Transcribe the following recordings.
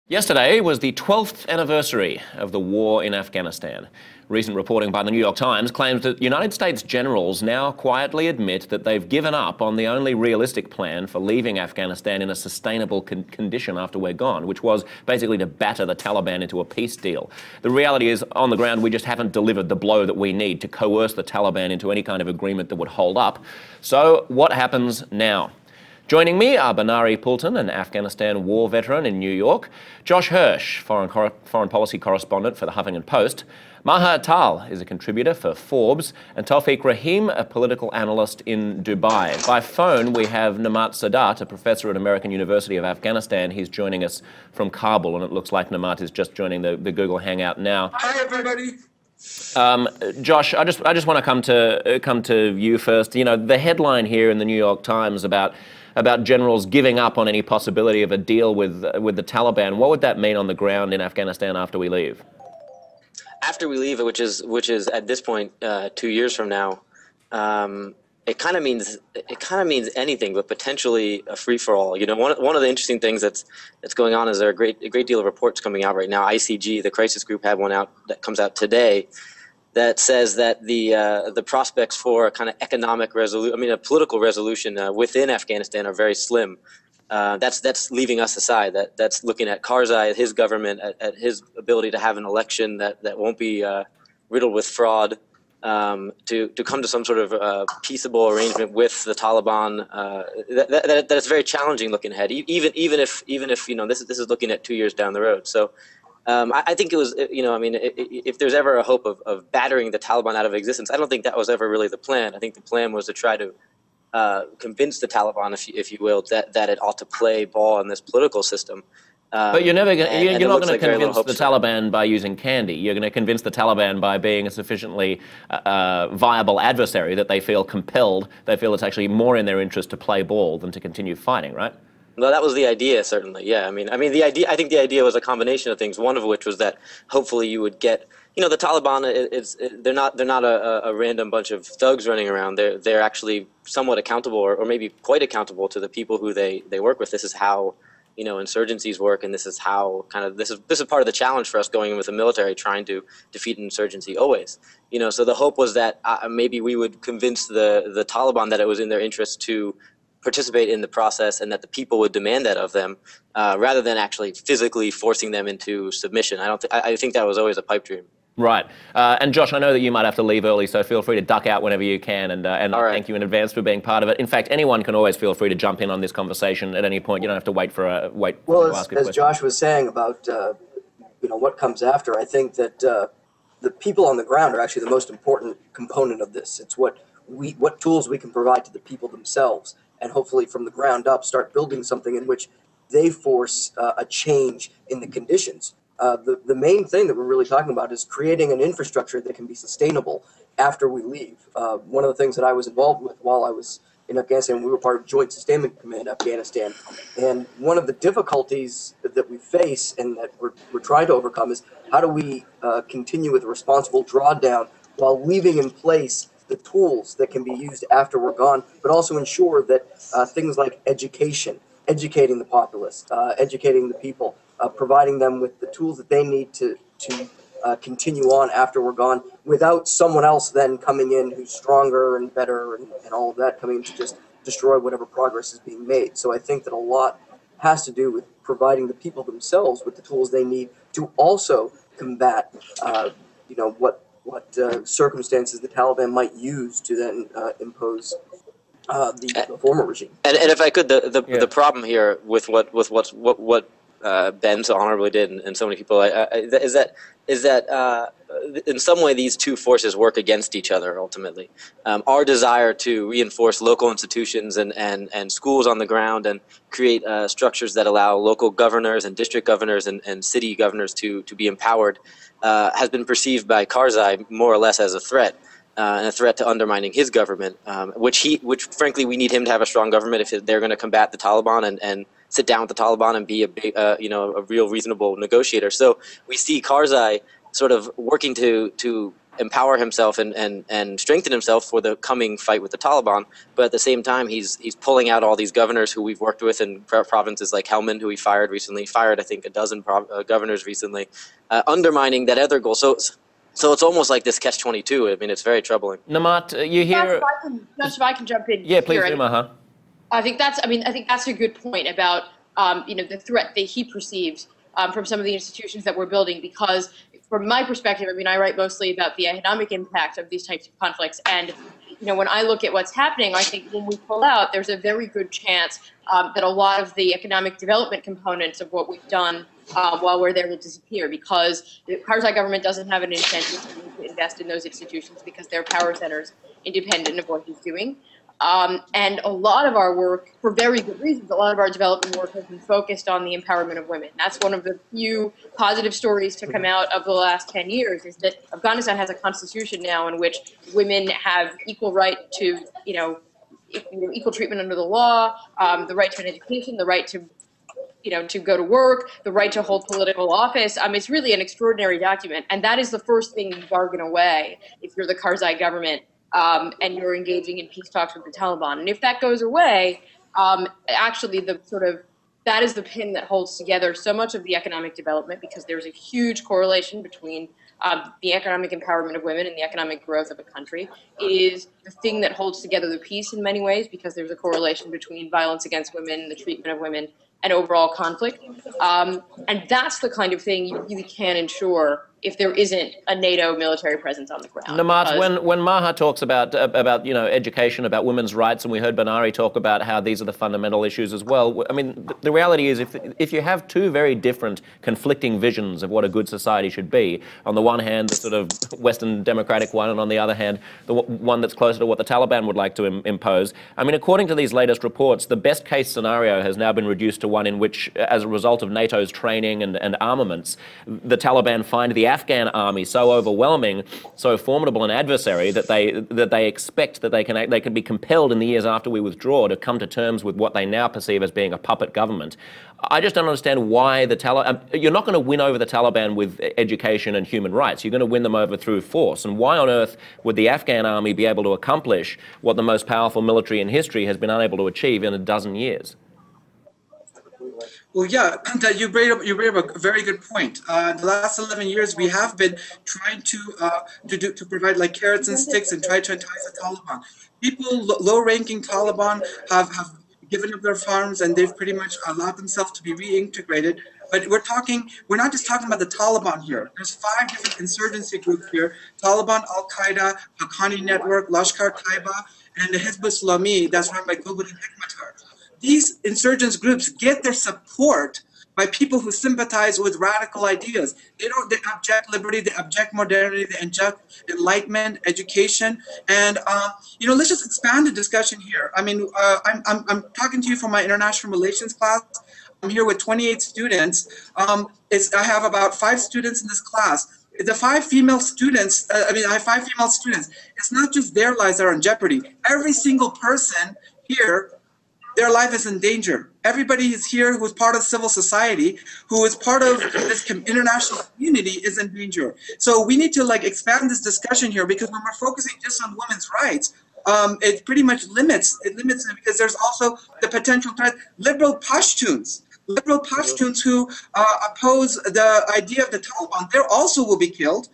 Yesterday was the 12th anniversary of the war in Afghanistan. Recent reporting by the New York Times claims that United States generals now quietly admit that they've given up on the only realistic plan for leaving Afghanistan in a sustainable condition after we're gone, which was basically to batter the Taliban into a peace deal. The reality is, on the ground, we just haven't delivered the blow that we need to coerce the Taliban into any kind of agreement that would hold up. So what happens now? Joining me are Banari Poulton, an Afghanistan war veteran in New York, Josh Hirsch, foreign policy correspondent for the Huffington Post, Maha Tal is a contributor for Forbes, and Taufiq Rahim, a political analyst in Dubai. By phone, we have Namat Sadat, a professor at American University of Afghanistan. He's joining us from Kabul, and it looks like Namat is just joining the Google Hangout now. Hi, everybody. Josh, I just want to come to you first. You know, the headline here in the New York Times about generals giving up on any possibility of a deal with the Taliban. What would that mean on the ground in Afghanistan after we leave? After we leave, which is at this point 2 years from now, it kind of means anything, but potentially a free for all. You know, one of the interesting things that's going on is there are a great deal of reports coming out right now. ICG, the crisis group, had one out that comes out today that says that the prospects for a kind of economic resolution, a political resolution within Afghanistan are very slim. That's leaving us aside. That's looking at Karzai, his government, at his ability to have an election that won't be riddled with fraud, to come to some sort of peaceable arrangement with the Taliban. That's very challenging looking ahead. Even if you know this is looking at 2 years down the road. So. I think it was, if there's ever a hope of battering the Taliban out of existence, I don't think that was ever really the plan. I think the plan was to try to convince the Taliban, if you will, that it ought to play ball in this political system. But you're not going to convince the Taliban by using candy. You're going to convince the Taliban by being a sufficiently viable adversary that they feel compelled, they feel it's actually more in their interest to play ball than to continue fighting, right? No, that was the idea, certainly. Yeah, the idea. I think the idea was a combination of things. One of which was that hopefully you would get, the Taliban. They're not a random bunch of thugs running around. They're actually somewhat accountable, or maybe quite accountable to the people who they work with. This is how insurgencies work, and this is how this is part of the challenge for us going in with the military, trying to defeat an insurgency always. So the hope was that maybe we would convince the Taliban that it was in their interest to participate in the process, and that the people would demand that of them, rather than actually physically forcing them into submission. I think that was always a pipe dream. Right. And Josh, I know that you might have to leave early, so feel free to duck out whenever you can, and right. Thank you in advance for being part of it. In fact, anyone can always feel free to jump in on this conversation at any point. You don't have to wait to ask a question. As Josh was saying about what comes after, I think that the people on the ground are actually the most important component of this. It's what tools we can provide to the people themselves, and hopefully from the ground up start building something in which they force a change in the conditions. The main thing that we're really talking about is creating an infrastructure that can be sustainable after we leave. One of the things that I was involved with while I was in Afghanistan, we were part of Joint Sustainment Command Afghanistan, and one of the difficulties that we face and that we're trying to overcome is how do we continue with a responsible drawdown while leaving in place the tools that can be used after we're gone, but also ensure that things like educating the populace, educating the people, providing them with the tools that they need to continue on after we're gone, without someone else then coming in who's stronger and better and all of that coming in to just destroy whatever progress is being made. So I think that a lot has to do with providing the people themselves with the tools they need to also combat, what circumstances the Taliban might use to then impose the former regime. And if I could, the problem here with what Ben so honorably did, and so many people, is that in some way these two forces work against each other ultimately. Our desire to reinforce local institutions and schools on the ground and create structures that allow local governors and district governors and city governors to be empowered has been perceived by Karzai more or less as a threat. And a threat to undermining his government, which frankly we need him to have a strong government if they're going to combat the Taliban and sit down with the Taliban and be a real reasonable negotiator. So we see Karzai sort of working to empower himself and strengthen himself for the coming fight with the Taliban. But at the same time, he's pulling out all these governors who we've worked with in provinces like Helmand, who he fired recently, fired I think a dozen governors recently, undermining that other goal. So it's almost like this catch-22. I mean, it's very troubling. Namat, you hear? If I can jump in. Yeah, please do, Maha. I think that's a good point about the threat that he perceives from some of the institutions that we're building, because from my perspective, I mean, I write mostly about the economic impact of these types of conflicts. And, when I look at what's happening, I think when we pull out, there's a very good chance that a lot of the economic development components of what we've done while we're there will disappear, because the Karzai government doesn't have an incentive to invest in those institutions because they're power centers independent of what he's doing. And a lot of our work, for very good reasons, a lot of our development work has been focused on the empowerment of women. That's one of the few positive stories to come out of the last 10 years, is that Afghanistan has a constitution now in which women have equal right to, equal treatment under the law, the right to an education, the right to, to go to work, the right to hold political office. It's really an extraordinary document. And that is the first thing you bargain away if you're the Karzai government. And you're engaging in peace talks with the Taliban. And if that goes away, actually that is the pin that holds together so much of the economic development, because there's a huge correlation between the economic empowerment of women and the economic growth of a country. It is the thing that holds together the peace in many ways, because there's a correlation between violence against women, the treatment of women, and overall conflict. And that's the kind of thing you really can ensure if there isn't a NATO military presence on the ground. Namat, when Maha talks about education, about women's rights, and we heard Banari talk about how these are the fundamental issues as well, I mean, the reality is if you have two very different conflicting visions of what a good society should be, on the one hand, the sort of Western democratic one, and on the other hand, the one that's closer to what the Taliban would like to impose, I mean, according to these latest reports, the best case scenario has now been reduced to one in which, as a result of NATO's training and armaments, the Taliban find the Afghan army so overwhelming, so formidable an adversary that they expect that they can be compelled in the years after we withdraw to come to terms with what they now perceive as being a puppet government. I just don't understand why the Taliban. You're not going to win over the Taliban with education and human rights. You're going to win them over through force. And why on earth would the Afghan army be able to accomplish what the most powerful military in history has been unable to achieve in a dozen years? Well, yeah, you bring up a very good point. The last 11 years, we have been trying to provide like carrots and sticks and try to entice the Taliban. People, low-ranking Taliban, have given up their farms, and they've pretty much allowed themselves to be reintegrated. But we're not just talking about the Taliban here. There's 5 different insurgency groups here: Taliban, Al-Qaeda, Haqqani Network, Lashkar-Taiba, and the Hizb Islami that's run by Gulbuddin Hekmatyar. These insurgents groups get their support by people who sympathize with radical ideas. They object liberty, they object modernity, they object enlightenment, education, and let's just expand the discussion here. I mean, I'm talking to you from my international relations class. I'm here with 28 students. I have about 5 students in this class. The 5 female students, I have 5 female students. It's not just their lives that are in jeopardy. Every single person here, their life is in danger. Everybody is here who is part of civil society, who is part of this international community, is in danger. So we need to expand this discussion here, because when we're focusing just on women's rights, it pretty much limits it, because there's also the potential threat. Liberal Pashtuns who oppose the idea of the Taliban, they also will be killed.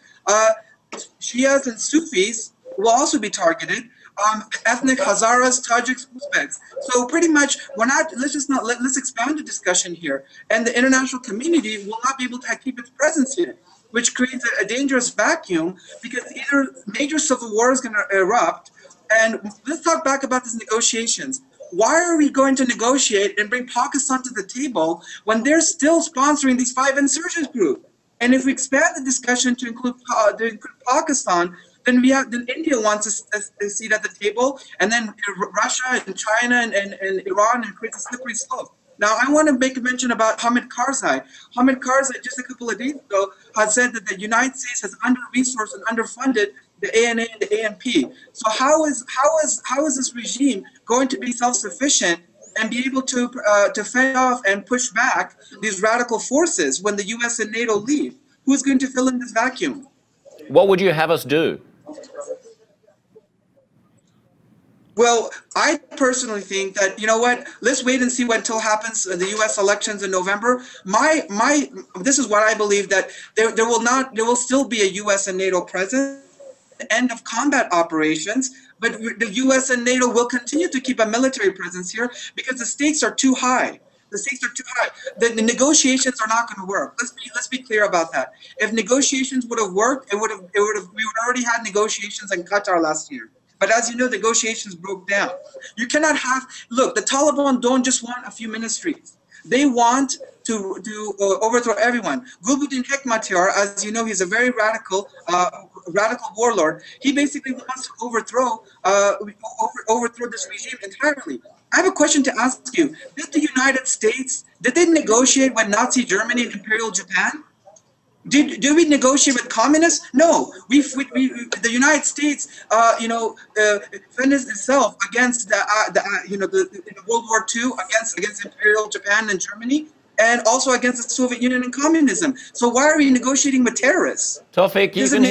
Shias and Sufis will also be targeted. Ethnic Hazaras, Tajiks, Uzbeks. So pretty much, let's expand the discussion here. And the international community will not be able to keep its presence here, which creates a dangerous vacuum, because either major civil war is going to erupt. And let's talk back about these negotiations. Why are we going to negotiate and bring Pakistan to the table when they're still sponsoring these 5 insurgent groups? And if we expand the discussion to include Pakistan, then India wants a seat at the table, and then Russia and China and Iran, and creates a slippery slope. Now, I want to make a mention about Hamid Karzai. Hamid Karzai, just a couple of days ago, had said that the United States has under-resourced and underfunded the ANA and the ANP. So how is this regime going to be self-sufficient and be able to fend off and push back these radical forces when the U.S. and NATO leave? Who's going to fill in this vacuum? What would you have us do? Well, I personally think that, you know what, let's wait and see what until happens in the U.S. elections in November. This is what I believe, that there will still be a U.S. and NATO presence, end of combat operations, but the U.S. and NATO will continue to keep a military presence here because the stakes are too high. The stakes are too high. The negotiations are not going to work. Let's be clear about that. If negotiations would have worked, we would already had negotiations in Qatar last year. But as you know, negotiations broke down. You cannot have, look, the Taliban don't just want a few ministries. They want to overthrow everyone. Gulbuddin Hekmatyar, as you know, he's a very radical warlord. He basically wants to overthrow this regime entirely. I have a question to ask you. Did the United States, did they negotiate with Nazi Germany and Imperial Japan? Did we negotiate with communists? No. The United States, defended itself against the World War II against Imperial Japan and Germany, and also against the Soviet Union and communism. So why are we negotiating with terrorists? Taufiq, you can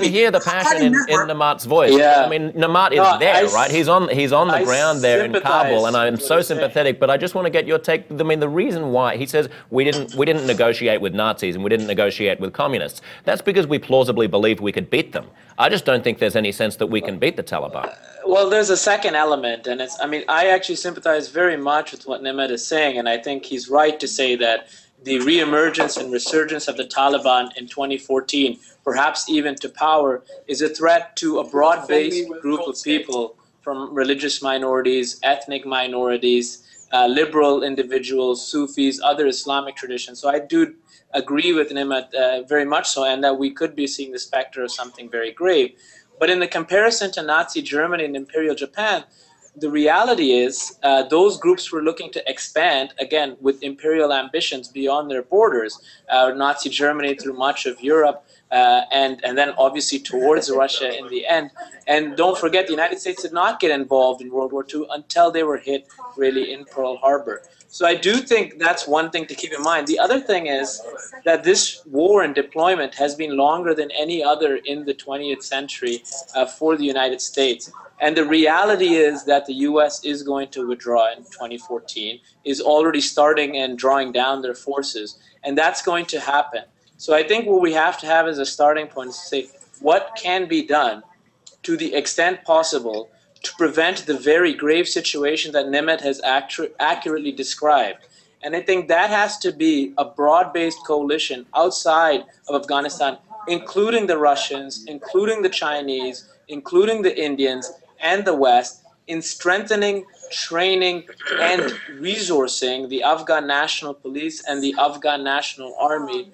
hear the passion in Namat's voice. Yeah. I mean, Namat is there, right? He's on the ground there in Kabul, and I'm so sympathetic. But I just want to get your take. I mean, the reason why he says we didn't negotiate with Nazis and we didn't negotiate with communists. That's because we plausibly believed we could beat them. I just don't think there's any sense that we can beat the Taliban. Well, there's a second element, and I actually sympathize very much with what Namat is saying, and I think he's right to say that the reemergence and resurgence of the Taliban in 2014, perhaps even to power, is a threat to a broad-based group of people from religious minorities, ethnic minorities, liberal individuals, Sufis, other Islamic traditions. So I do agree with Namat very much so, and that we could be seeing the specter of something very grave. But in the comparison to Nazi Germany and Imperial Japan, the reality is those groups were looking to expand, again, with imperial ambitions beyond their borders. Nazi Germany through much of Europe, and then obviously towards Russia in the end. And don't forget, the United States did not get involved in World War II until they were hit really in Pearl Harbor. So I do think that's one thing to keep in mind. The other thing is that this war and deployment has been longer than any other in the 20th century for the United States. And the reality is that the U.S. is going to withdraw in 2014, is already starting and drawing down their forces, and that's going to happen. So I think what we have to have as a starting point is to say, what can be done to the extent possible to prevent the very grave situation that Namat has accurately described. And I think that has to be a broad-based coalition outside of Afghanistan, including the Russians, including the Chinese, including the Indians, and the West, in strengthening, training, and resourcing the Afghan National Police and the Afghan National Army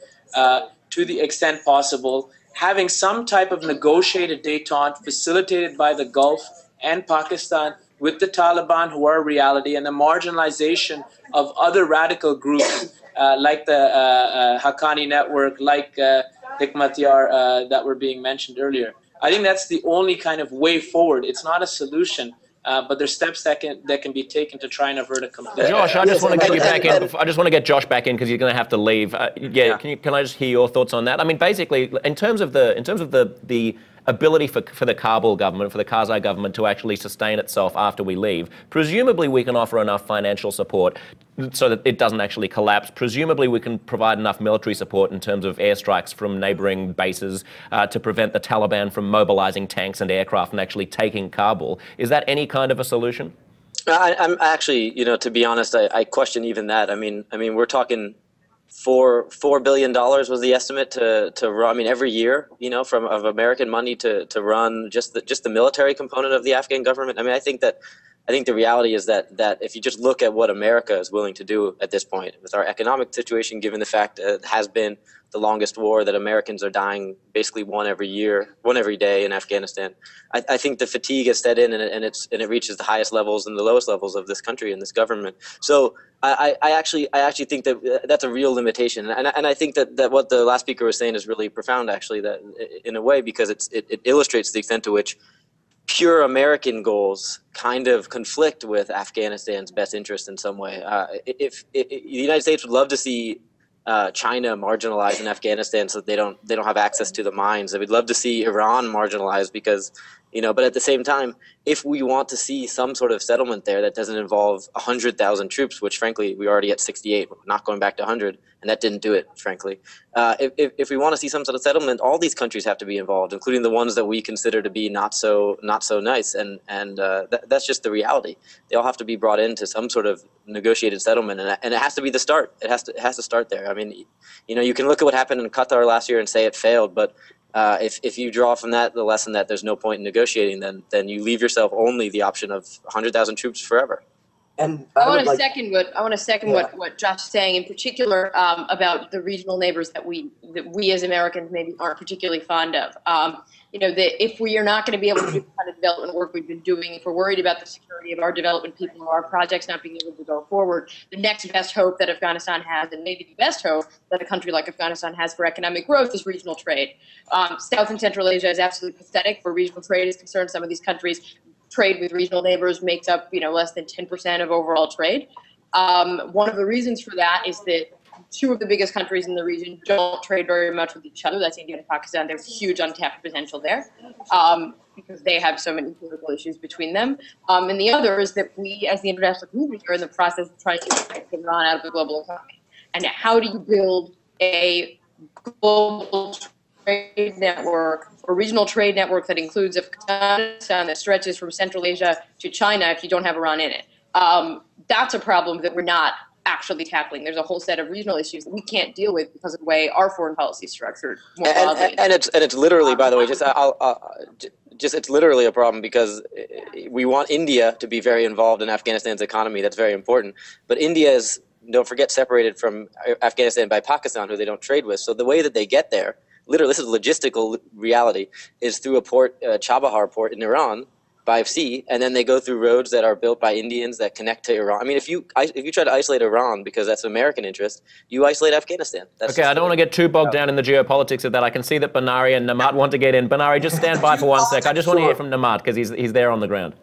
to the extent possible, having some type of negotiated détente facilitated by the Gulf and Pakistan with the Taliban, who are a reality, and the marginalization of other radical groups like the Haqqani Network, like Hekmatyar that were being mentioned earlier. I think that's the only kind of way forward. It's not a solution, but there's steps that can be taken to try and avert a complete. Josh, I just want to get you back in. I just want to get Josh back in because you're going to have to leave. Can I just hear your thoughts on that? I mean, basically, in terms of the ability for the Kabul government, for the Karzai government to actually sustain itself after we leave, presumably we can offer enough financial support so that it doesn't actually collapse. Presumably we can provide enough military support in terms of airstrikes from neighboring bases to prevent the Taliban from mobilizing tanks and aircraft and actually taking Kabul. Is that any kind of a solution? I'm actually, to be honest, I question even that. I mean, we're talking $4 billion was the estimate to run. I mean, every year, of American money to run just the military component of the Afghan government. I mean, I think the reality is that if you just look at what America is willing to do at this point with our economic situation, given the fact that it has been the longest war, that Americans are dying basically one every day in Afghanistan, I think the fatigue has set in and it reaches the highest levels and the lowest levels of this country and this government. So I actually think that that's a real limitation, and I think that what the last speaker was saying is really profound, actually, that in a way, because it illustrates the extent to which pure American goals kind of conflict with Afghanistan's best interest in some way. If the United States would love to see China marginalized in Afghanistan so that they don't have access to the mines. I would love to see Iran marginalized because, but at the same time, if we want to see some sort of settlement there that doesn't involve 100,000 troops, which frankly we already at 68, we're not going back to 100, and that didn't do it, frankly. If we want to see some sort of settlement, all these countries have to be involved, including the ones that we consider to be not so nice, and that's just the reality. They all have to be brought into some sort of negotiated settlement, and it has to be the start. It has to start there. I mean, you can look at what happened in Qatar last year and say it failed, but if you draw from that the lesson that there's no point in negotiating, then you leave yourself only the option of 100,000 troops forever. And I want to second what Josh is saying, in particular about the regional neighbors that we as Americans maybe aren't particularly fond of. That if we are not going to be able to do the kind of development work we've been doing, if we're worried about the security of our development people or our projects not being able to go forward, the next best hope that Afghanistan has, and maybe the best hope that a country like Afghanistan has for economic growth, is regional trade. South and Central Asia is absolutely pathetic where regional trade is concerned. Some of these countries trade with regional neighbors makes up, less than 10% of overall trade. One of the reasons for that is that two of the biggest countries in the region don't trade very much with each other. That's India and Pakistan. There's huge untapped potential there because they have so many political issues between them. And the other is that we, as the international community, are in the process of trying to get Iran out of the global economy. And how do you build a global trade network or regional trade network that includes Afghanistan that stretches from Central Asia to China if you don't have Iran in it? That's a problem that we're not actually tackling. There's a whole set of regional issues that we can't deal with because of the way our foreign policy is structured more broadly. And it's literally, by the way, it's literally a problem because we want India to be very involved in Afghanistan's economy. That's very important. But India is, don't forget, separated from Afghanistan by Pakistan, who they don't trade with. So the way that they get there, literally, this is a logistical reality, is through a port, Chabahar port in Iran, by sea, and then they go through roads that are built by Indians that connect to Iran. I mean, if you try to isolate Iran because that's American interest, you isolate Afghanistan. Okay, I don't want to get too bogged down in the geopolitics of that. I can see that Banari and Namat want to get in. Banari, just stand by for one sec. I just want to hear from Namat because he's there on the ground.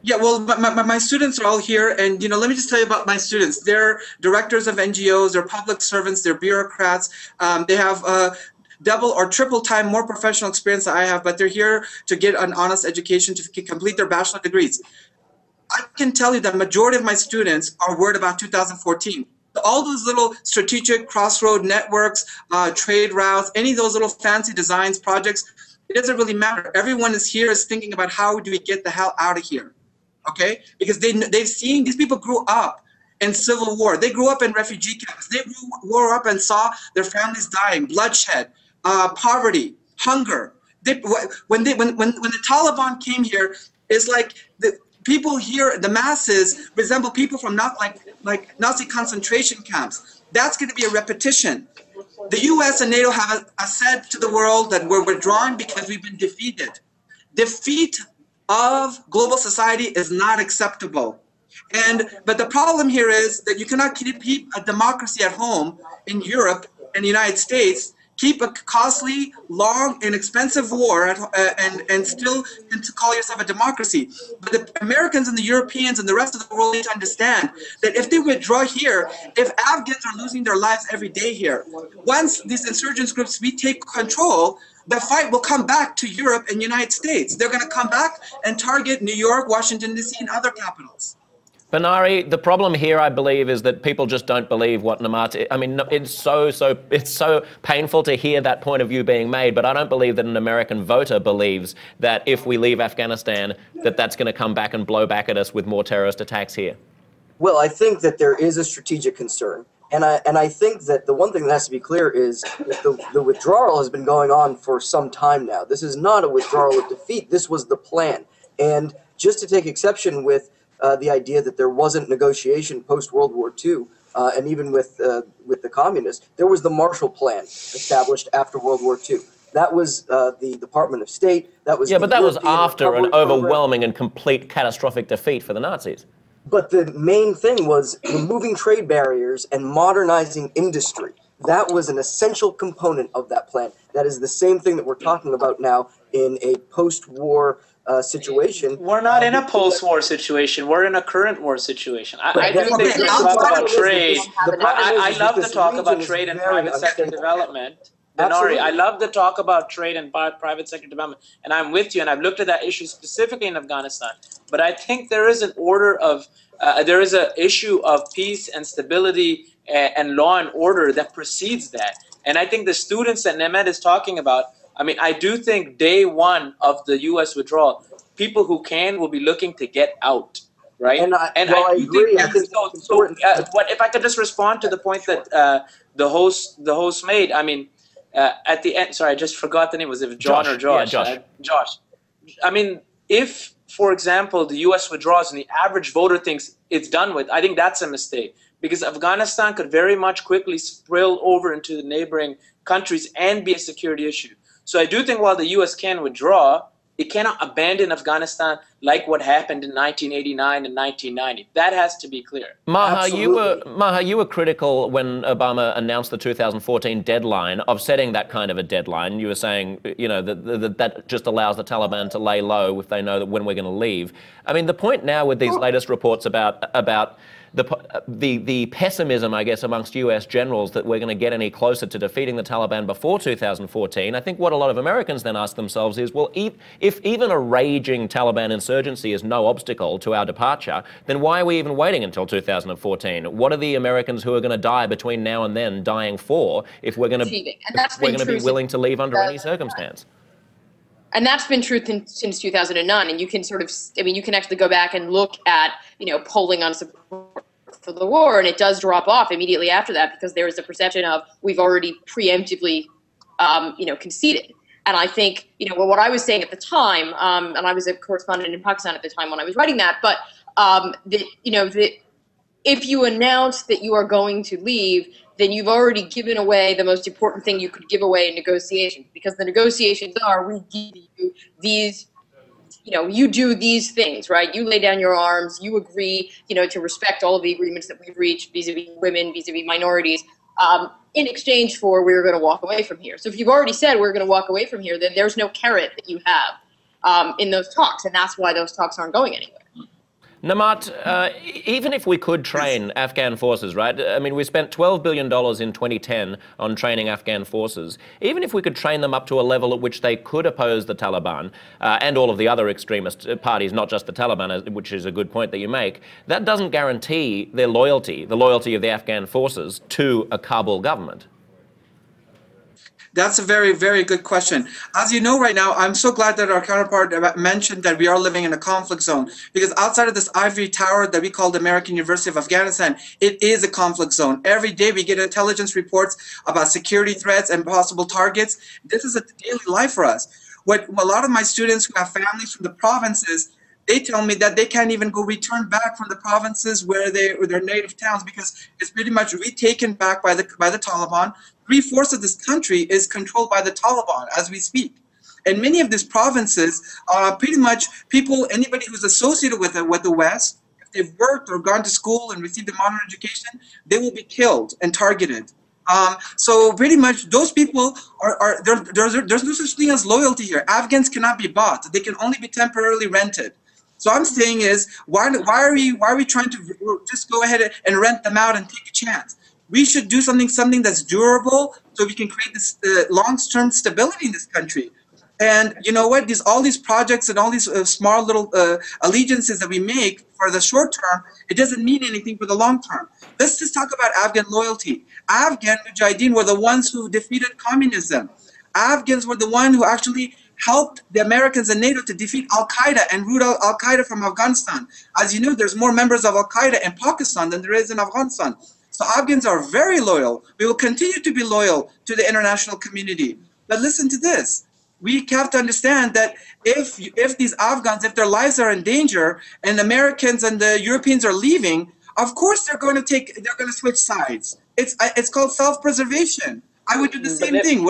Yeah, well, my students are all here, and let me just tell you about my students. They're directors of NGOs, they're public servants, they're bureaucrats. They have double or triple time more professional experience than I have, but they're here to get an honest education to complete their bachelor degrees. I can tell you that majority of my students are worried about 2014. All those little strategic crossroad networks, trade routes, any of those little fancy designs, projects, it doesn't really matter. Everyone is here is thinking about how do we get the hell out of here, okay? Because they've seen, these people grew up in civil war. They grew up in refugee camps. They grew up and saw their families dying, bloodshed, poverty, hunger. When the Taliban came here, it's like the people here, the masses resemble people from not like Nazi concentration camps. That's going to be a repetition. The U.S. and NATO have said to the world that we're withdrawing because we've been defeated. Defeat of global society is not acceptable. But the problem here is that you cannot keep a democracy at home in Europe and the United States, keep a costly, long, and expensive war and still to call yourself a democracy. But the Americans and the Europeans and the rest of the world need to understand that if they withdraw here, if Afghans are losing their lives every day here, once these insurgents groups retake control, the fight will come back to Europe and United States. They're going to come back and target New York, Washington, D.C., and other capitals. Banari, the problem here, I believe, is that people just don't believe what Namat. I mean, it's so painful to hear that point of view being made, but I don't believe that an American voter believes that if we leave Afghanistan, that's going to come back and blow back at us with more terrorist attacks here. Well, I think that there is a strategic concern. And I think that the one thing that has to be clear is that the withdrawal has been going on for some time now. This is not a withdrawal of defeat. This was the plan. And just to take exception with the idea that there wasn't negotiation post-World War II, and even with the communists, there was the Marshall Plan established after World War II. That was the Department of State. That was but that was after an overwhelming and complete catastrophic defeat for the Nazis. But the main thing was removing trade barriers and modernizing industry. That was an essential component of that plan. That is the same thing that we're talking about now in a post-war situation. We're not in a post-war situation. We're in a current war situation. I do think we can talk about trade. I love to talk about trade and private sector development. Denari, I love to talk about trade and private sector development, and I'm with you, and I've looked at that issue specifically in Afghanistan. But I think there is an order of, there is an issue of peace and stability and law and order that precedes that. And I think the students that Nemet is talking about, I mean, I do think day one of the U.S. withdrawal, people who can will be looking to get out, right? And I agree. What if I could just respond to the point that the host made? I mean, at the end, sorry, I just forgot the name. Was it John or Josh? Yeah, Josh. Josh. I mean, if, for example, the U.S. withdraws and the average voter thinks it's done with, I think that's a mistake, because Afghanistan could very much quickly spill over into the neighboring countries and be a security issue. So I do think while the U.S. can withdraw, it cannot abandon Afghanistan like what happened in 1989 and 1990. That has to be clear. Maha, you were critical when Obama announced the 2014 deadline of setting that kind of a deadline. You were saying, you know, that just allows the Taliban to lay low if they know that when we're going to leave. I mean, the point now with these latest reports about the pessimism, I guess, amongst US generals that we're going to get any closer to defeating the Taliban before 2014, I think what a lot of Americans then ask themselves is, well, if even a raging Taliban insurgency is no obstacle to our departure, then why are we even waiting until 2014? What are the Americans who are going to die between now and then dying for if we're going to be willing to leave under any circumstance? And that's been true since 2009. And you can sort of, I mean, you can actually go back and look at, you know, polling on support for the war, and it does drop off immediately after that because there is a perception of we've already preemptively, you know, conceded. And I think, you know, what I was saying at the time, and I was a correspondent in Pakistan at the time when I was writing that, but that, you know, that if you announce that you are going to leave, then you've already given away the most important thing you could give away in negotiations, because the negotiations are, we give you these, you know, you do these things, right? You lay down your arms, you agree, you know, to respect all of the agreements that we've reached vis-a-vis women, vis-a-vis minorities, in exchange for we're going to walk away from here. So if you've already said we're going to walk away from here, then there's no carrot that you have in those talks, and that's why those talks aren't going anywhere. Namat, even if we could train Afghan forces, right? I mean, we spent $12 billion in 2010 on training Afghan forces. Even if we could train them up to a level at which they could oppose the Taliban and all of the other extremist parties, not just the Taliban, which is a good point that you make, that doesn't guarantee their loyalty, the loyalty of the Afghan forces to a Kabul government. That's a very, very good question. As you know right now, I'm so glad that our counterpart mentioned that we are living in a conflict zone, because outside of this ivory tower that we call the American University of Afghanistan, it is a conflict zone. Every day we get intelligence reports about security threats and possible targets. This is a daily life for us. What a lot of my students who have families from the provinces, they tell me that they can't even go return back from the provinces where their native towns, because it's pretty much retaken back by the Taliban. 3/4 of this country is controlled by the Taliban as we speak. And many of these provinces are pretty much people, anybody who's associated with the West, if they've worked or gone to school and received a modern education, they will be killed and targeted. So pretty much those people there's no such thing as loyalty here. Afghans cannot be bought. They can only be temporarily rented. So I'm saying is, why are we trying to just go ahead and rent them out and take a chance? We should do something that's durable, so we can create this long-term stability in this country. And you know what? All these projects and all these small little allegiances that we make for the short term, it doesn't mean anything for the long term. Let's just talk about Afghan loyalty. Afghan Mujahideen were the ones who defeated communism. Afghans were the ones who actually helped the Americans and NATO to defeat Al-Qaeda and root out Al-Qaeda from Afghanistan. As you know, there's more members of Al-Qaeda in Pakistan than there is in Afghanistan. So Afghans are very loyal. We will continue to be loyal to the international community. But listen to this. We have to understand that if these Afghans, if their lives are in danger and Americans and the Europeans are leaving, of course they're going to switch sides. It's called self-preservation. I would do the same thing.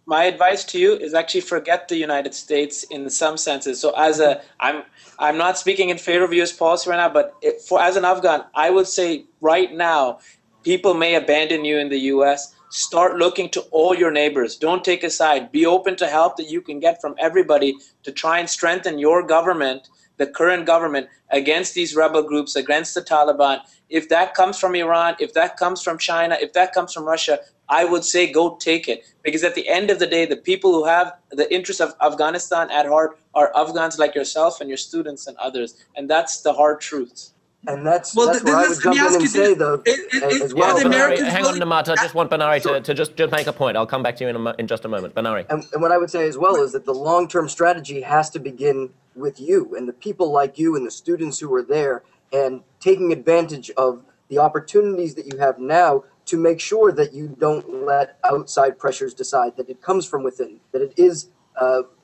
My advice to you is actually forget the United States in some senses. So I'm not speaking in favor of U.S. policy right now, but as an Afghan, I would say right now, people may abandon you in the U.S., start looking to all your neighbors. Don't take a side. Be open to help that you can get from everybody to try and strengthen your government, the current government, against these rebel groups, against the Taliban. If that comes from Iran, if that comes from China, if that comes from Russia, I would say go take it. Because at the end of the day, the people who have the interests of Afghanistan at heart are Afghans like yourself and your students and others. And that's the hard truth. And that's where I would jump in and say, though, as well. Hang on, Namat. I just want Banari to just make a point. I'll come back to you in just a moment. Banari. And what I would say as well is that the long-term strategy has to begin with you and the people like you and the students who are there, and taking advantage of the opportunities that you have now to make sure that you don't let outside pressures decide, that it comes from within, that it is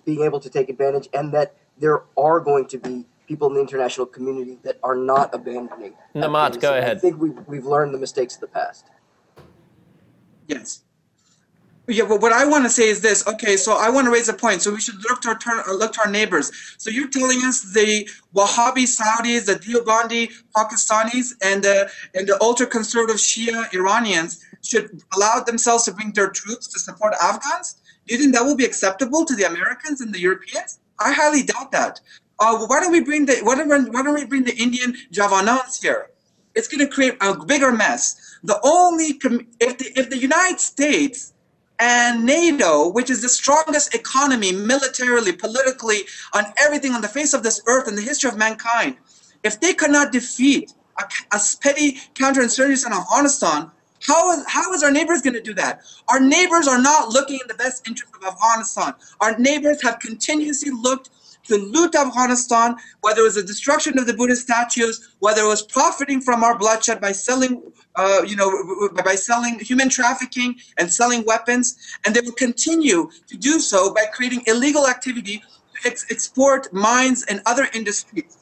being able to take advantage, and that there are going to be people in the international community that are not abandoning. Namat, go ahead. I think we've learned the mistakes of the past. Yes. Yeah, but what I want to say is this. Okay, so I want to raise a point. So we should look to our neighbors. So you're telling us the Wahhabi Saudis, the Deobandi Pakistanis, and the ultra-conservative Shia Iranians should allow themselves to bring their troops to support Afghans? Do you think that will be acceptable to the Americans and the Europeans? I highly doubt that. Why don't we bring the Indian Javanons here? It's going to create a bigger mess. If the United States and NATO, which is the strongest economy, militarily, politically, on everything on the face of this earth in the history of mankind, if they cannot defeat a petty counterinsurgency in Afghanistan, how is our neighbors going to do that? Our neighbors are not looking in the best interest of Afghanistan. Our neighbors have continuously looked to loot Afghanistan, whether it was the destruction of the Buddhist statues, whether it was profiting from our bloodshed by selling, by selling human trafficking and selling weapons, and they will continue to do so by creating illegal activity to export mines and other industries.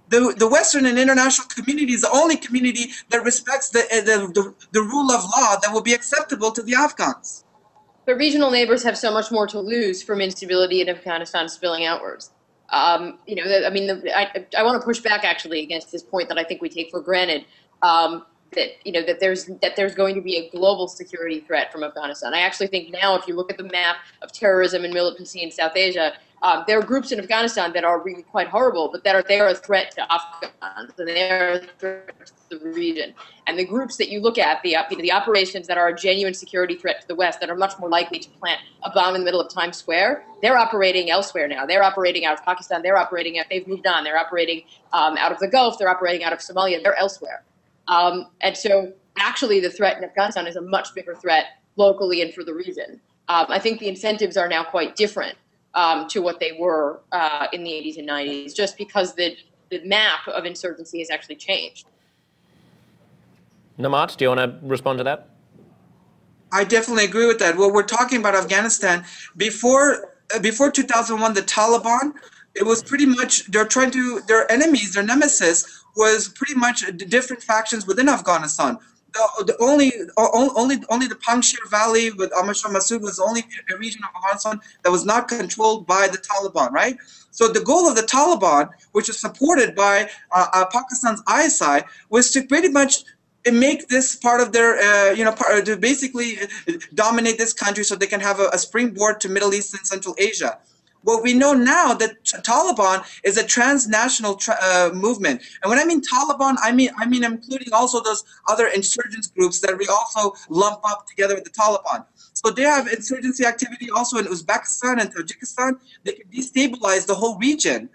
The Western and international community is the only community that respects the rule of law that will be acceptable to the Afghans. But regional neighbors have so much more to lose from instability in Afghanistan spilling outwards. I want to push back actually against this point that I think we take for granted, that there's going to be a global security threat from Afghanistan. I actually think now, if you look at the map of terrorism and militancy in South Asia, there are groups in Afghanistan that are really quite horrible, but they are a threat to Afghans, and they are a threat to the region. And the groups that you look at, the operations that are a genuine security threat to the West, that are much more likely to plant a bomb in the middle of Times Square, they're operating elsewhere now. They're operating out of Pakistan. They've moved on. They're operating out of the Gulf. They're operating out of Somalia. They're elsewhere. And so actually the threat in Afghanistan is a much bigger threat locally and for the region. I think the incentives are now quite different to what they were in the 80s and 90s, just because the map of insurgency has actually changed. Namat, do you want to respond to that? I definitely agree with that. Well, we're talking about Afghanistan. Before 2001, the Taliban, it was pretty much, their enemies, their nemesis, was pretty much different factions within Afghanistan. Only the Panjshir Valley with Ahmad Shah Massoud was the only region of Afghanistan that was not controlled by the Taliban, right? So the goal of the Taliban, which is supported by Pakistan's ISI, was to pretty much make this part of their, to basically dominate this country so they can have a springboard to Middle East and Central Asia. Well, we know now that Taliban is a transnational movement. And when I mean Taliban, I mean including also those other insurgents groups that we also lump up together with the Taliban. So they have insurgency activity also in Uzbekistan and Tajikistan. They can destabilize the whole region.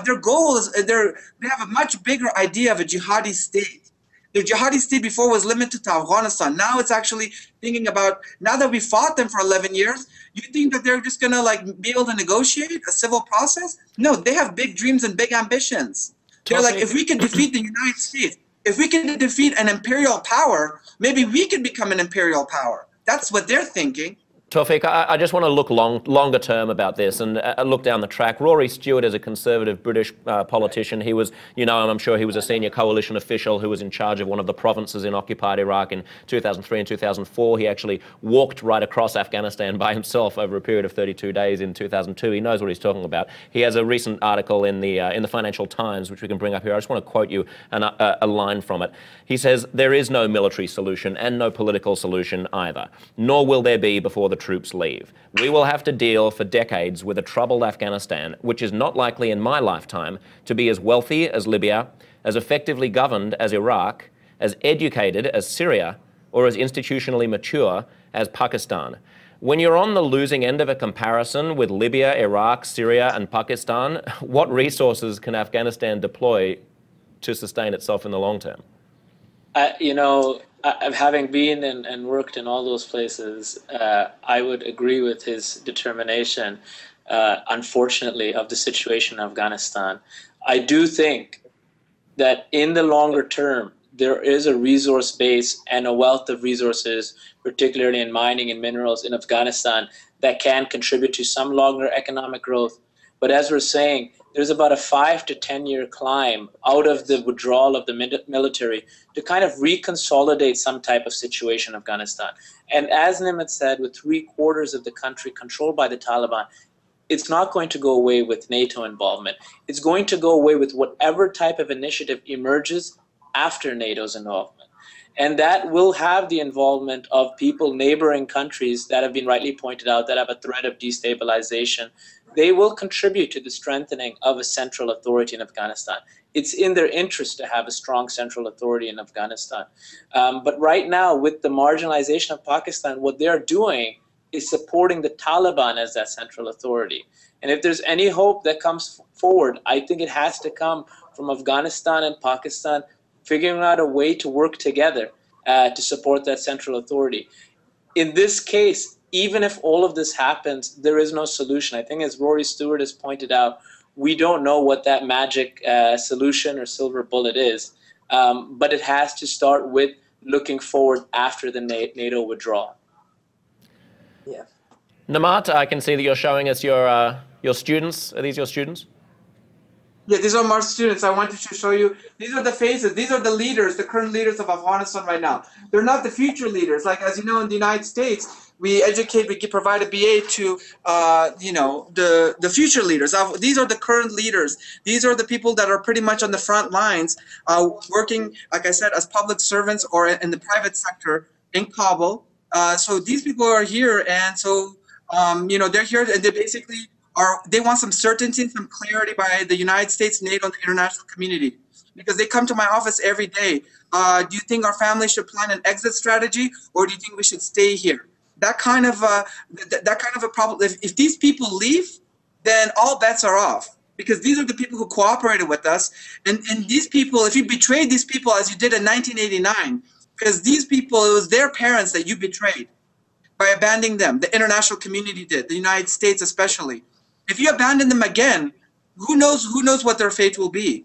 Their goal is, they have a much bigger idea of a jihadi state. The jihadi state before was limited to Afghanistan. Now it's actually thinking about, now that we fought them for 11 years, you think that they're just going to be able to negotiate a civil process? No, they have big dreams and big ambitions. They're like, if we can defeat the United States, if we can defeat an imperial power, maybe we can become an imperial power. That's what they're thinking. Taufiq, I just want to look longer term about this and look down the track. Rory Stewart is a conservative British politician. He was, you know, and I'm sure he was a senior coalition official who was in charge of one of the provinces in occupied Iraq in 2003 and 2004. He actually walked right across Afghanistan by himself over a period of 32 days in 2002. He knows what he's talking about. He has a recent article in the Financial Times, which we can bring up here. I just want to quote you a line from it. He says, "There is no military solution and no political solution either, nor will there be before the troops leave. We will have to deal for decades with a troubled Afghanistan, which is not likely in my lifetime to be as wealthy as Libya, as effectively governed as Iraq, as educated as Syria, or as institutionally mature as Pakistan." When you're on the losing end of a comparison with Libya, Iraq, Syria, and Pakistan, what resources can Afghanistan deploy to sustain itself in the long term? You know, having been and worked in all those places, I would agree with his determination, unfortunately, of the situation in Afghanistan. I do think that in the longer term, there is a resource base and a wealth of resources, particularly in mining and minerals in Afghanistan, that can contribute to some longer economic growth. But as we're saying, there's about a 5 to 10 year climb out of the withdrawal of the military to kind of reconsolidate some type of situation in Afghanistan. And as Nimit said, with 3/4 of the country controlled by the Taliban, it's not going to go away with NATO involvement. It's going to go away with whatever type of initiative emerges after NATO's involvement. And that will have the involvement of people, neighboring countries that have been rightly pointed out that have a threat of destabilization. They will contribute to the strengthening of a central authority in Afghanistan. It's in their interest to have a strong central authority in Afghanistan. But right now, with the marginalization of Pakistan, what they're doing is supporting the Taliban as that central authority. And if there's any hope that comes forward, I think it has to come from Afghanistan and Pakistan figuring out a way to work together to support that central authority. In this case, even if all of this happens, there is no solution. I think as Rory Stewart has pointed out, we don't know what that magic solution or silver bullet is, but it has to start with looking forward after the NATO withdrawal. Yeah. Namat, I can see that you're showing us your students. Are these your students? Yeah, these are my students. I wanted to show you. These are the faces. These are the leaders, the current leaders of Afghanistan right now. They're not the future leaders. Like, as you know, in the United States, we educate, we provide a BA to, you know, the future leaders. These are the current leaders. These are the people that are pretty much on the front lines, working, like I said, as public servants or in the private sector in Kabul. So these people are here, and so, you know, they're here, and they basically they want some certainty and some clarity by the United States, NATO, and the international community, because they come to my office every day. Do you think our family should plan an exit strategy, or do you think we should stay here? That kind of a problem. If these people leave, then all bets are off, because these are the people who cooperated with us, and these people, if you betrayed these people as you did in 1989, because these people, it was their parents that you betrayed by abandoning them. The international community did, the United States especially. If you abandon them again, who knows what their fate will be.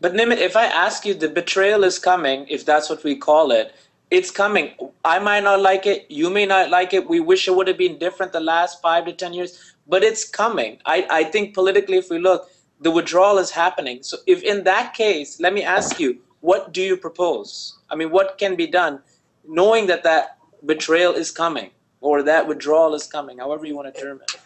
But Nimit, if I ask you, the betrayal is coming, if that's what we call it, it's coming. I might not like it, you may not like it, we wish it would have been different the last 5 to 10 years, but it's coming. I think politically, if we look, the withdrawal is happening. So if in that case, let me ask you, what do you propose? I mean, what can be done knowing that that betrayal is coming, or that withdrawal is coming, however you want to term it?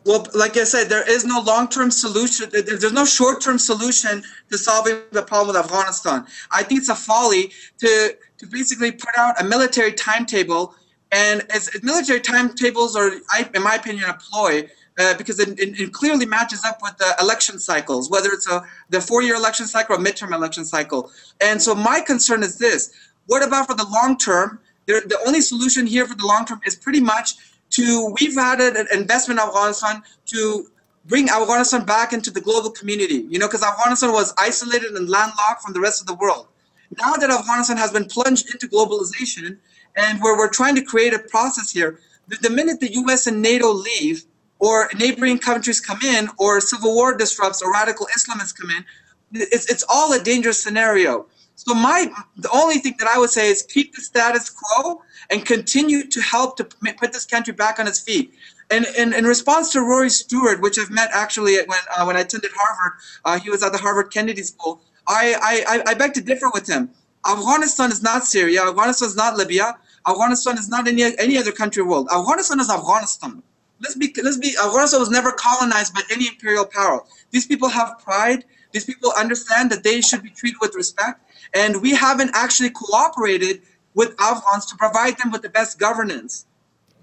Well, like I said, there is no long-term solution. There's no short-term solution to solving the problem with Afghanistan. I think it's a folly to basically put out a military timetable, and military timetables are, in my opinion, a ploy, because it clearly matches up with the election cycles, whether it's the 4-year election cycle or midterm election cycle. And so my concern is this: what about for the long term? The only solution here for the long term is pretty much we've had an investment in Afghanistan to bring Afghanistan back into the global community, you know, because Afghanistan was isolated and landlocked from the rest of the world. Now that Afghanistan has been plunged into globalization, and where we're trying to create a process here, the minute the US and NATO leave, or neighboring countries come in, or civil war disrupts, or radical Islamists come in, it's all a dangerous scenario. So the only thing that I would say is keep the status quo, and continue to help to put this country back on its feet. And in response to Rory Stewart, which I've met actually when I attended Harvard, he was at the Harvard Kennedy School. I beg to differ with him. Afghanistan is not Syria. Afghanistan is not Libya. Afghanistan is not any other country in the world. Afghanistan is Afghanistan. Afghanistan was never colonized by any imperial power. These people have pride. These people understand that they should be treated with respect. And we haven't actually cooperated with Afghans to provide them with the best governance.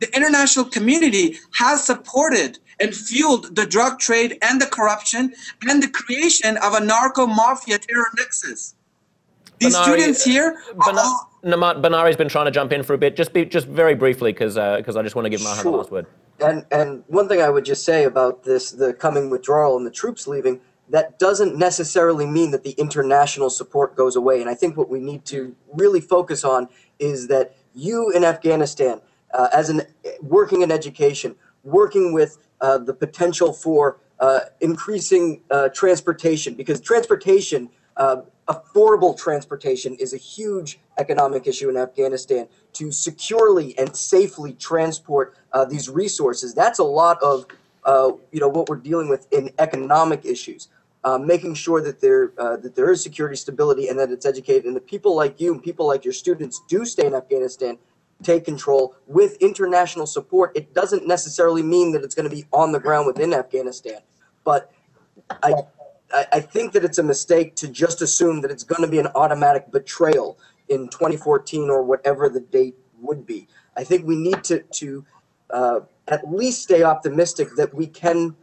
The international community has supported and fueled the drug trade and the corruption and the creation of a narco-mafia terror nexus. These students here Banari's been trying to jump in for a bit. Just very briefly, because I just want to give Maha the last word. And one thing I would just say about this, the coming withdrawal and the troops leaving, that doesn't necessarily mean that the international support goes away. And I think what we need to really focus on is that you in Afghanistan, working in education, working with the potential for increasing transportation, because transportation, affordable transportation is a huge economic issue in Afghanistan. To securely and safely transport these resources, that's a lot of what we're dealing with in economic issues. Making sure that there is security, stability, and that it's educated, and that people like you and people like your students do stay in Afghanistan, take control with international support. It doesn't necessarily mean that it's going to be on the ground within Afghanistan, but I think that it's a mistake to just assume that it's going to be an automatic betrayal in 2014 or whatever the date would be. I think we need to at least stay optimistic that we can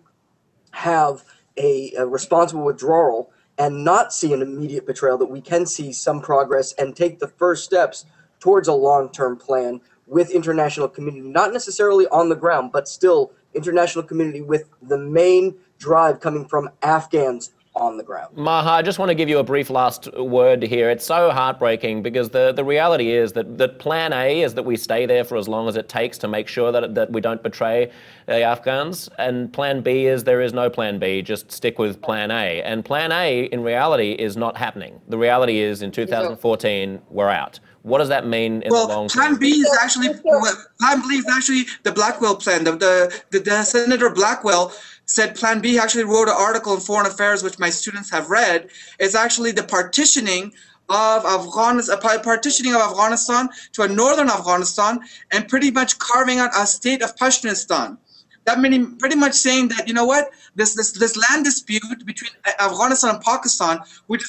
have a responsible withdrawal and not see an immediate betrayal, that we can see some progress and take the first steps towards a long-term plan with international community, not necessarily on the ground, but still international community with the main drive coming from Afghans on the ground. Maha, I just want to give you a brief last word here. It's so heartbreaking because the reality is that plan A is that we stay there for as long as it takes to make sure that we don't betray the Afghans. And plan B is there is no plan B, just stick with plan A. And plan A, in reality, is not happening. The reality is in 2014, we're out. What does that mean in the long term? Plan B is actually the Blackwell plan. The Senator Blackwell said Plan B. Actually wrote an article in Foreign Affairs, which my students have read. Is actually the partitioning of Afghanistan to a northern Afghanistan, and pretty much carving out a state of Pashtunistan. That meaning pretty much saying that, you know what, this land dispute between Afghanistan and Pakistan, which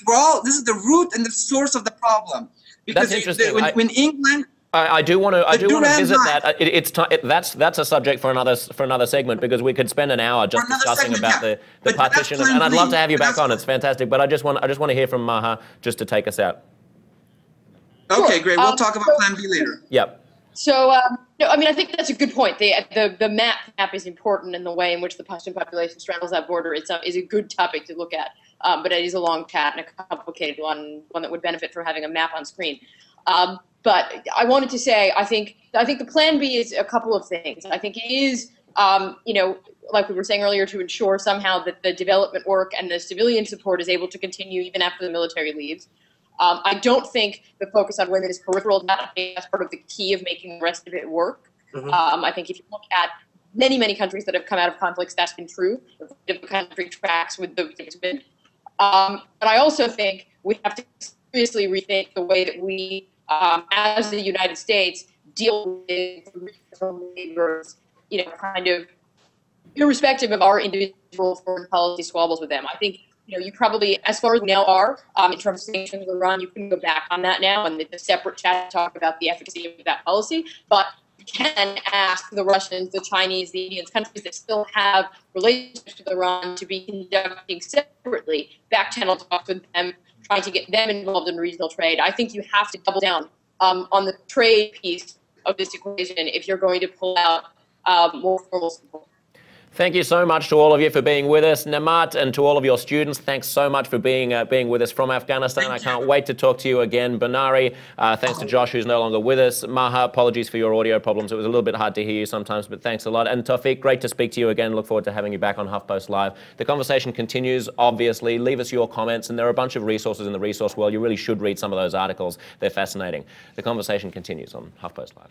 this is the root and the source of the problem. Because that's interesting. When England, I do want to visit that. That's a subject for another segment, because we could spend an hour just discussing about the partition, and I'd love to have you back on. It's fantastic, but I just want to hear from Maha just to take us out. Okay, great. We'll talk about Plan B later. Yep. So, no, I mean, I think that's a good point. The map is important, and the way in which the Pashtun population straddles that border is a good topic to look at. But it is a long chat and a complicated one that would benefit from having a map on screen. But I wanted to say, I think the plan B is a couple of things. I think it is, like we were saying earlier, to ensure somehow that the development work and the civilian support is able to continue even after the military leaves. I don't think the focus on women is peripheral. I think that's part of the key of making the rest of it work. Mm-hmm. I think if you look at many countries that have come out of conflicts, that's been true. The country tracks with the women. But I also think we have to seriously rethink the way that we, as the United States, deal with neighbors, kind of irrespective of our individual foreign policy squabbles with them. I think, you probably, as far as we now are, in terms of sanctions with Iran, you can go back on that now, and the separate chat talk about the efficacy of that policy. But you can ask the Russians, the Chinese, the Indians, countries that still have relationships with Iran, to be conducting separately back-channel talks with them, trying to get them involved in regional trade. I think you have to double down on the trade piece of this equation if you're going to pull out more formal support. Thank you so much to all of you for being with us. Namat, and to all of your students, thanks so much for being with us from Afghanistan. I can't wait to talk to you again. Banari, thanks to Josh, who's no longer with us. Maha, apologies for your audio problems. It was a little bit hard to hear you sometimes, but thanks a lot. And Taufiq, great to speak to you again. Look forward to having you back on HuffPost Live. The conversation continues, obviously. Leave us your comments, and there are a bunch of resources in the resource world. You really should read some of those articles. They're fascinating. The conversation continues on HuffPost Live.